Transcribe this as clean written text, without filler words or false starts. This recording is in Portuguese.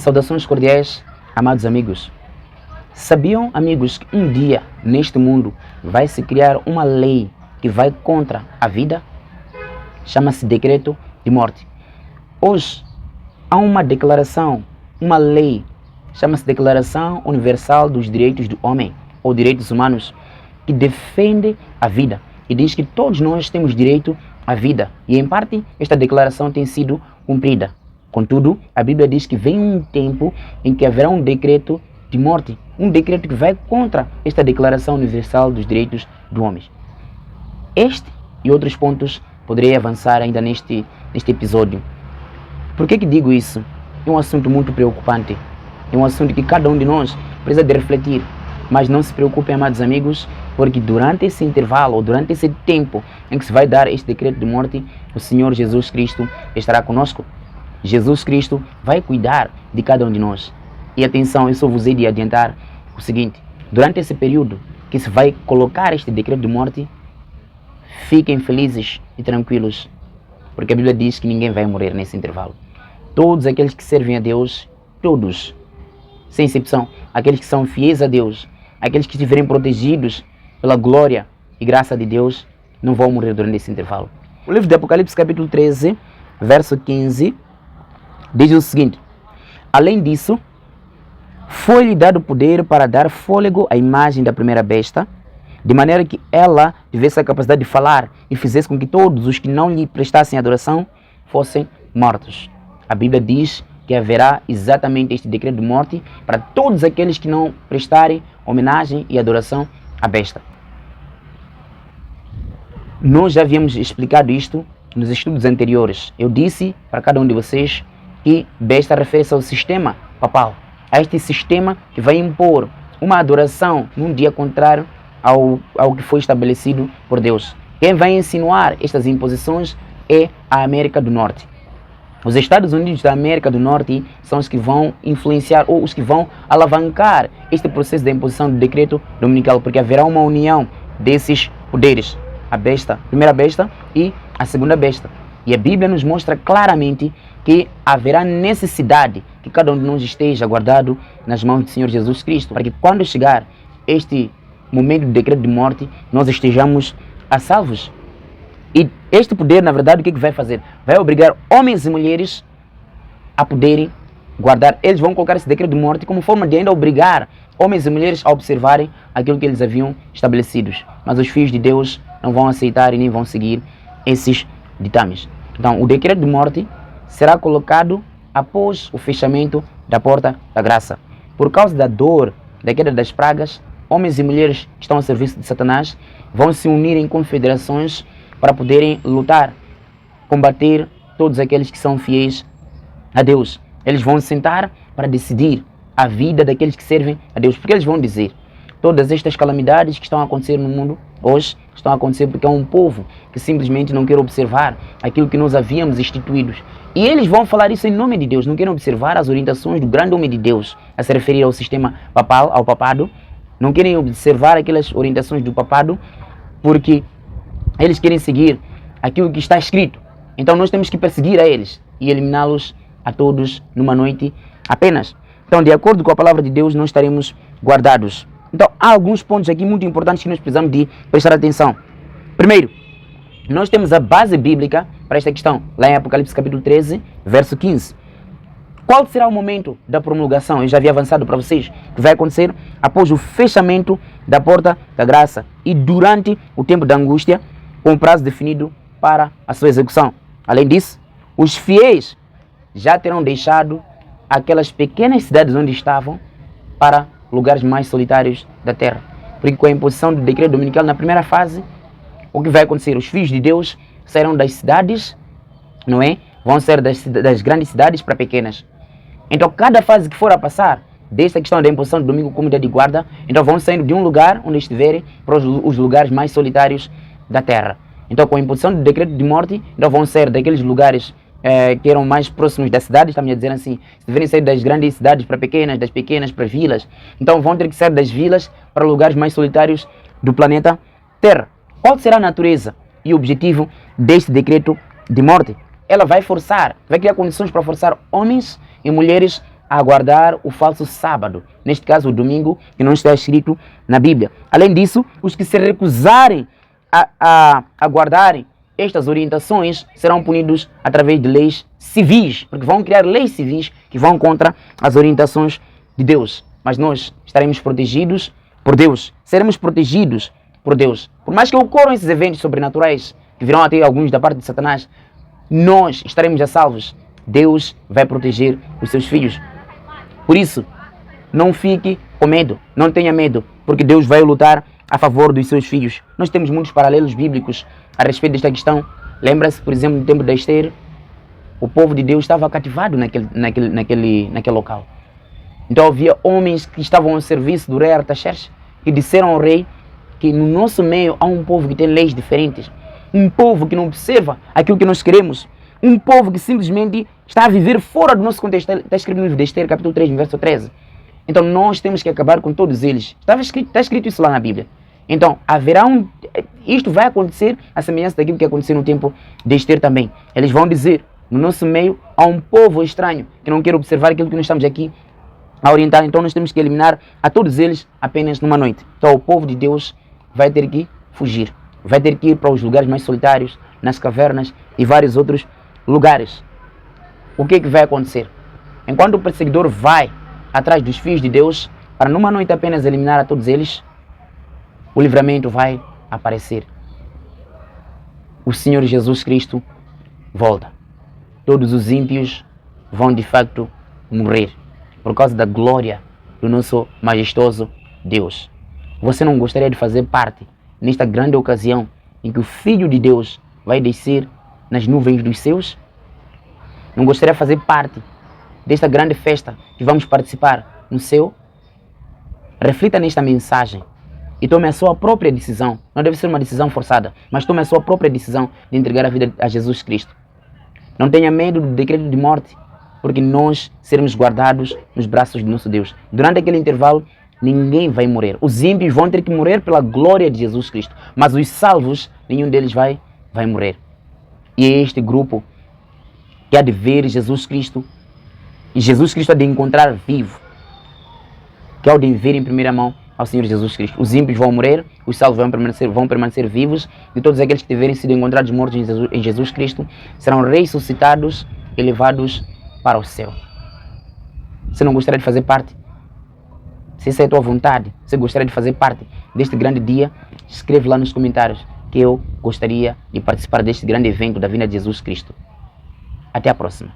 Saudações cordiais, amados amigos. Sabiam, amigos, que um dia neste mundo vai se criar uma lei que vai contra a vida? Chama-se decreto de morte. Hoje há uma declaração, uma lei, chama-se Declaração Universal dos Direitos do Homem, ou Direitos Humanos, que defende a vida e diz que todos nós temos direito à vida. E em parte esta declaração tem sido cumprida. Contudo, a Bíblia diz que vem um tempo em que haverá um decreto de morte, um decreto que vai contra esta Declaração Universal dos Direitos do Homem. Este e outros pontos poderei avançar ainda neste episódio. Por que digo isso? É um assunto muito preocupante. É um assunto que cada um de nós precisa de refletir. Mas não se preocupem, amados amigos, porque durante esse intervalo, ou durante esse tempo em que se vai dar este decreto de morte, o Senhor Jesus Cristo estará conosco. Jesus Cristo vai cuidar de cada um de nós. E atenção, eu só vos hei de adiantar o seguinte: durante esse período que se vai colocar este decreto de morte, fiquem felizes e tranquilos, porque a Bíblia diz que ninguém vai morrer nesse intervalo. Todos aqueles que servem a Deus, todos, sem exceção, aqueles que são fiéis a Deus, aqueles que estiverem protegidos pela glória e graça de Deus, não vão morrer durante esse intervalo. O livro de Apocalipse, capítulo 13, verso 15, diz o seguinte: além disso, foi-lhe dado poder para dar fôlego à imagem da primeira besta, de maneira que ela tivesse a capacidade de falar e fizesse com que todos os que não lhe prestassem adoração fossem mortos. A Bíblia diz que haverá exatamente este decreto de morte para todos aqueles que não prestarem homenagem e adoração à besta. Nós já havíamos explicado isto nos estudos anteriores. Eu disse para cada um de vocês que besta refere-se ao sistema papal, a este sistema que vai impor uma adoração num dia contrário ao que foi estabelecido por Deus. Quem vai insinuar estas imposições é a América do Norte. Os Estados Unidos da América do Norte são os que vão influenciar ou os que vão alavancar este processo da imposição do decreto dominical, porque haverá uma união desses poderes, a besta, a primeira besta e a segunda besta. E a Bíblia nos mostra claramente que haverá necessidade que cada um de nós esteja guardado nas mãos do Senhor Jesus Cristo, para que quando chegar este momento do decreto de morte, nós estejamos a salvos. E este poder, na verdade, o que vai fazer? Vai obrigar homens e mulheres a poderem guardar. Eles vão colocar esse decreto de morte como forma de ainda obrigar homens e mulheres a observarem aquilo que eles haviam estabelecidos. Mas os filhos de Deus não vão aceitar e nem vão seguir esses ditames. Então, o decreto de morte será colocado após o fechamento da porta da graça. Por causa da dor, da queda das pragas, homens e mulheres que estão a serviço de Satanás vão se unir em confederações para poderem lutar, combater todos aqueles que são fiéis a Deus. Eles vão sentar para decidir a vida daqueles que servem a Deus. Porque eles vão dizer: todas estas calamidades que estão a acontecer no mundo hoje estão a acontecer porque é um povo que simplesmente não quer observar aquilo que nós havíamos instituídos. E eles vão falar isso em nome de Deus, não querem observar as orientações do grande homem de Deus, a se referir ao sistema papal, ao papado. Não querem observar aquelas orientações do papado porque eles querem seguir aquilo que está escrito. Então nós temos que perseguir a eles e eliminá-los a todos numa noite apenas. Então, de acordo com a palavra de Deus, nós estaremos guardados. Então, há alguns pontos aqui muito importantes que nós precisamos de prestar atenção. Primeiro, nós temos a base bíblica para esta questão, lá em Apocalipse capítulo 13, verso 15. Qual será o momento da promulgação? Eu já havia avançado para vocês, que vai acontecer após o fechamento da porta da graça e durante o tempo da angústia, com um prazo definido para a sua execução. Além disso, os fiéis já terão deixado aquelas pequenas cidades onde estavam para lugares mais solitários da terra. Porque com a imposição do decreto dominical na primeira fase, o que vai acontecer? Os filhos de Deus sairão das cidades, não é? Vão sair das grandes cidades para pequenas. Então, cada fase que for a passar, desta questão da imposição do domingo como dia de guarda, então vão saindo de um lugar onde estiverem para os lugares mais solitários da terra. Então, com a imposição do decreto de morte, então vão sair daqueles lugares que eram mais próximos das cidades, estamos a dizer assim, se deverem sair das grandes cidades para pequenas, das pequenas para vilas, então vão ter que sair das vilas para lugares mais solitários do planeta Terra. Qual será a natureza e o objetivo deste decreto de morte? Ela vai criar condições para forçar homens e mulheres a aguardar o falso sábado, neste caso o domingo, que não está escrito na Bíblia. Além disso, os que se recusarem a guardarem estas orientações serão punidos através de leis civis, porque vão criar leis civis que vão contra as orientações de Deus. Mas nós estaremos protegidos por Deus, seremos protegidos por Deus. Por mais que ocorram esses eventos sobrenaturais, que virão até alguns da parte de Satanás, nós estaremos a salvos. Deus vai proteger os seus filhos. Por isso, não fique com medo, não tenha medo, porque Deus vai lutar a favor dos seus filhos. Nós temos muitos paralelos bíblicos a respeito desta questão. Lembra-se, por exemplo, no tempo de Esther, o povo de Deus estava cativado naquele local. Então havia homens que estavam ao serviço do rei Artaxerxes e disseram ao rei que no nosso meio há um povo que tem leis diferentes, um povo que não observa aquilo que nós queremos, um povo que simplesmente está a viver fora do nosso contexto. Está escrito no livro de Esther, capítulo 3, verso 13. Então nós temos que acabar com todos eles. Está escrito isso lá na Bíblia. Então isto vai acontecer a semelhança daquilo que aconteceu no tempo de Esther também. Eles vão dizer, no nosso meio há um povo estranho que não quer observar aquilo que nós estamos aqui a orientar. Então nós temos que eliminar a todos eles apenas numa noite. Então o povo de Deus vai ter que fugir, vai ter que ir para os lugares mais solitários, nas cavernas e vários outros lugares. O que vai acontecer? Enquanto o perseguidor vai atrás dos filhos de Deus, para numa noite apenas eliminar a todos eles, o livramento vai aparecer. O Senhor Jesus Cristo volta. Todos os ímpios vão de facto morrer por causa da glória do nosso majestoso Deus. Você não gostaria de fazer parte nesta grande ocasião em que o Filho de Deus vai descer nas nuvens dos céus? Não gostaria de fazer parte desta grande festa que vamos participar no céu? Reflita nesta mensagem e tome a sua própria decisão. Não deve ser uma decisão forçada, mas tome a sua própria decisão de entregar a vida a Jesus Cristo. Não tenha medo do decreto de morte, porque nós seremos guardados nos braços do nosso Deus. Durante aquele intervalo, ninguém vai morrer. Os ímpios vão ter que morrer pela glória de Jesus Cristo, mas os salvos, nenhum deles vai morrer. E é este grupo que há de ver Jesus Cristo, e Jesus Cristo há de encontrar vivo, que há de ver em primeira mão ao Senhor Jesus Cristo. Os ímpios vão morrer, os salvos vão permanecer vivos, e todos aqueles que tiverem sido encontrados mortos em Jesus Cristo serão ressuscitados e levados para o céu. Você não gostaria de fazer parte? Se essa é a tua vontade, você gostaria de fazer parte deste grande dia, escreve lá nos comentários que eu gostaria de participar deste grande evento da vinda de Jesus Cristo. Até a próxima.